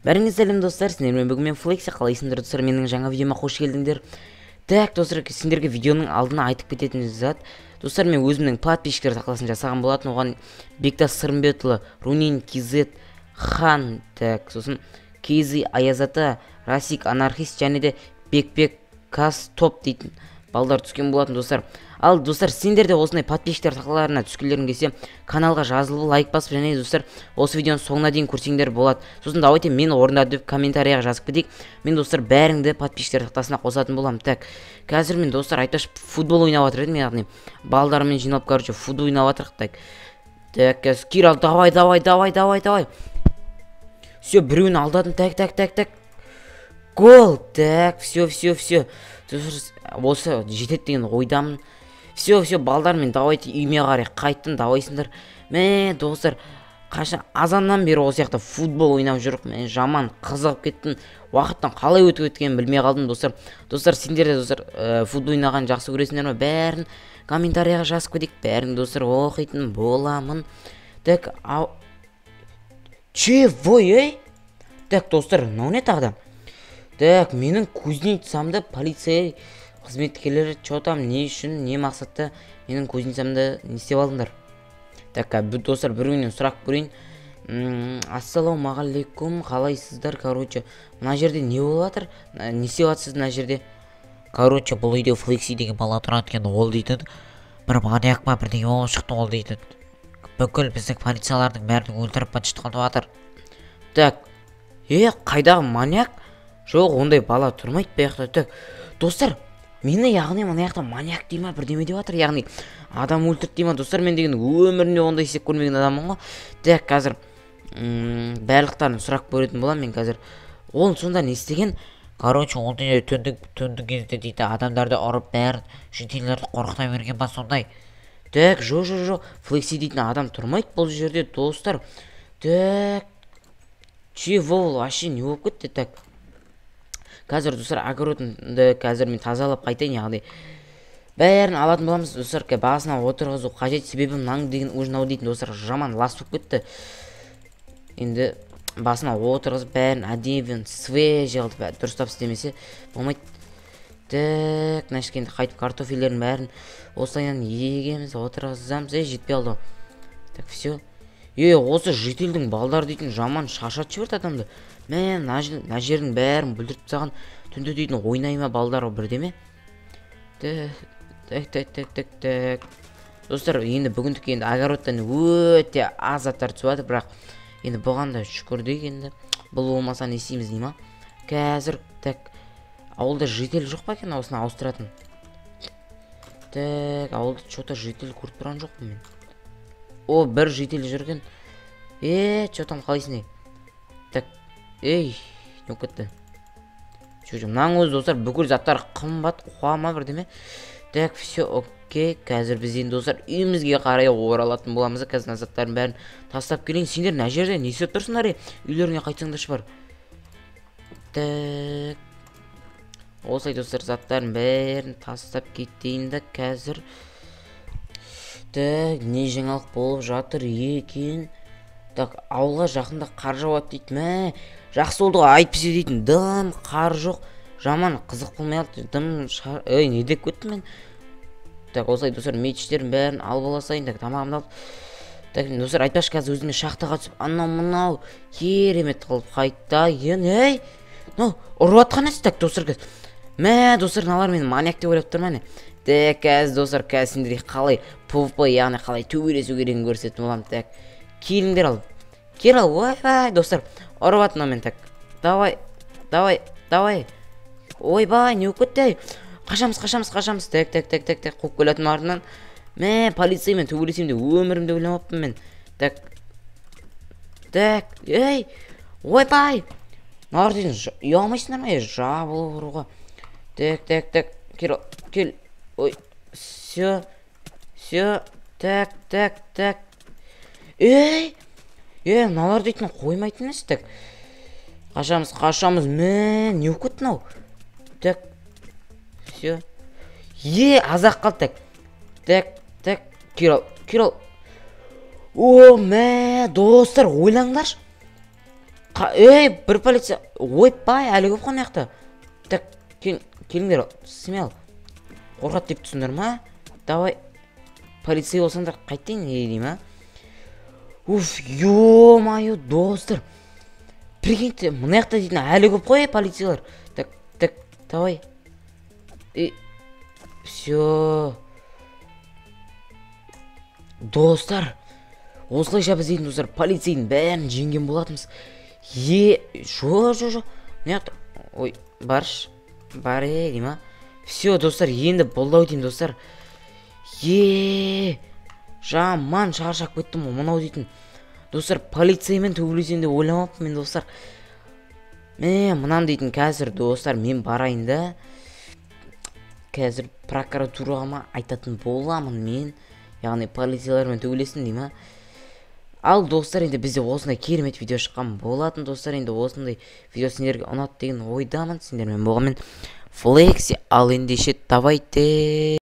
Бәріңіз сәлем достар, сендермен бүгін мен Флекси, қалайсыңдар достар, менің жаңа видеома қош келдіңдер. Так, достар, сендерге видеоның алдына айтып кететін зат. Достар, мен өзімнің подписчиктер тақтасын жасаған болатын, оған Бектас Сырымбетұлы, Рунин Кизет, Хан, так, сосын Кейзи Аязата, Расик Анархист және де Бекбек Кас Топ дейтін балдар түскен болатын достар. Ал достар, сендер де осындай подписчиктер тақаларына түскелерің келсе, каналға жазылып, лайк басып, және достар, осы видеоның соңына дейін көрсеңдер болады. Сосын давайте мен орындады деп комментарияға жазып кетейік. Мен достар бәріңді подписчиктер тақтасына қосатын боламын. Так, қазір мен достар айтпаш футбол ойнап жатыр едім, яғни балдармен жиналып, короче, футбол ойнап жатырық. Так, Кирал, давай. Все, біреуін алдадым. Так. Гол. Так, все. Осы жетет деген ойдамын. Все, балдар, мен давайте үйме қарай қайттым, давайсыңдар. Мен достар, қашан азаннан бері осы жақта футбол ойнап жүріп, мен жаман қызығып кеттім. Уақыттан қалай өтіп өткенін білмей қалдым достар. Достар, сендер де достар футбол ойнаған жақсы көресіңдер ме? Бәрін комментарияға жазып кетейік. Бәрін достар оқитын боламын. Так, чего, ей? Так, достар, мынау не тағы? Так, менің кузнецамды полиция қызметкерлері чотам не үшін, не мақсатта менің кузнецамды не істеп алдыңдар? Так, достар, біреуінен сұрақ көрейін. Ассалаумағалейкум, қалайсыздар? Короче, мына жерде не болып жатыр? Не істеп жатсыз мына жерде? Короче, бұл үйде Флекси деген бала тұрады екен, ол дейтін бір маньяк па бірдеңе болып шықты, ол дейтін бүкіл біздің полициялардың бәрін өлтіріп бытшытқызып жатыр. Так, қайдағы маньяк? Жоқ, ондай бала тұрмайды бияқта. Так, достар, мені яғни мына жақта маньяк дейма бірдеме деп жатыр, яғни адам өлтірді дейма. Достар, мен деген өмірінде ондай істеп көрмеген адаммын ғой. Так, қазір барлықтарын сұрақ көретін боламын мен қазір. Ол сонда не істеген? Короче, ол түндің кезде дейді адамдарды ұрып бәрін жителерді қорқыта берген ба сондай. Так, жоқ, Флекси дейтін адам тұрмайды бұл жерде достар. Так, чего, вообще не болып кетті? Так, қазір достар огородымды қазір мен тазалап қайтайын, яғни бәрін алатын боламыз достар. Басына отырғызу қажет, себебі мынау деген ужинау дейтін достар жаман лас болып кетті. Енді басына отырғызып бәрін әдемі свежий қылып дұрыстап істемесе болмайды. Так, нашкенде қайтып картофелерін бәрін осылайдан егеміз, отырғызамыз. Жетпей алды. Так, все. Осы жителдің балдар дейтін жаман шаршатып жіберді адамды. Мен мына жердің бәрін бүлдіріп тастаған, түнде дейтін ойнайма балдар бірдеме. Так. Достар, енді бүгіндік енді огородтан өте аз заттар түсіп жатыр, бірақ енді бұған да шүкір дейік. Енді бұл болмаса не істейміз дейма. Қазір так, ауылда житель жоқ па екен осыны ауыстыратын? Так, ауылда что-то житель көріп тұрған жоқпын мен. Бір житель жүрген. Что-там қалайсың? Так, не кетті. Мынаң өзі достар бүкіл заттар қымбат, қуама бірдеме. Так, все, окей. Қазір біз енді достар үйімізге қарай оралатын боламыз. Қазір заттардың бәрін тастап келейін. Сендер мына жерде не істеп тұрсыңдар? Үйлеріңе қайтсаңдар бар. Так, осылай достар заттардың бәрін тастап кетейін да қазір. Так, не жаңалық болып жатыр екен? Так, ауылға жақында қар жауады дейді. Мә, жақсы болды ғой, айтпесе дейтін. Дым, қар жоқ. Жаман қызық болмай алды. Не деп көттім мен? Так, осылай достар мечтерін бәрін алып аласайын. Так, тамағымды алып. Так, достар, айтпаш қазір өзіме шахтаға түсіп, анау керемет қылып қайтайын. Ұрып атқан әсі. Так, достар, қазір. Мә, достар, налар мені маньяк деп ойлап тұрман. Так, қазір достар, қазір сендерге қалай PvP, яғни қалай төбелесу керегін көрсетіп боламын. Так, келіңдер ал. Ойбай, достар, ұрып атын мен. Так, давай. Ойбай, не өкетті? Қашамыз. Так, қоқ көлетін артынан. Мә, полицеймен төбелесем де өмірімде ойламаппын мен. Так, ойбай. Нар дейін, ұялмайсыңдар ма? Жабылып ұруға. Так, кел. Ой, все. Так. Мыналар дейтін қоймайтын есі. Так, қашамыз. Мә, не өкетті нау? Так, все. Азақ қалды. Так, Кирал. Мә, достар, ойлаңдаршы. бір полиция. Ойпай, әлі көп қана яқта. Так, келіңдер, смел. Қорқат деп түсіндір ма? Давай, полицей болсаңдар қайтейін, дейм, а? Уф, ё-майо, достар. Прикиньте, мына яқта дейтін әлі көп қой, полицейлар. Так, давай. Всё. Достар, осылайша біз дейтін достар, полицейдің бәрін жеңген болатымыз. Жо. Мына яқта, ой, барш. Бар дейм, а? Всё, достар, енді болдау дейм, достар. Жаман шаршап кеттім ғой, мынау дейтін. Достар, полицеймен төбелесем деп ойламаппын мен, достар. Мынаны дейтін қазір, достар, мен барайын да. Қазір прокуратураға айтатын боламын мен. Яғни полицейлермен төбелесін дейм, а? Ал, достар, енді бізде осындай керемет видео шыққан болатын, достар. Енді осындай видео сендерге ұнады деген ойдамын. Сендермен болғанмен Флекси, ал ендеше давайте.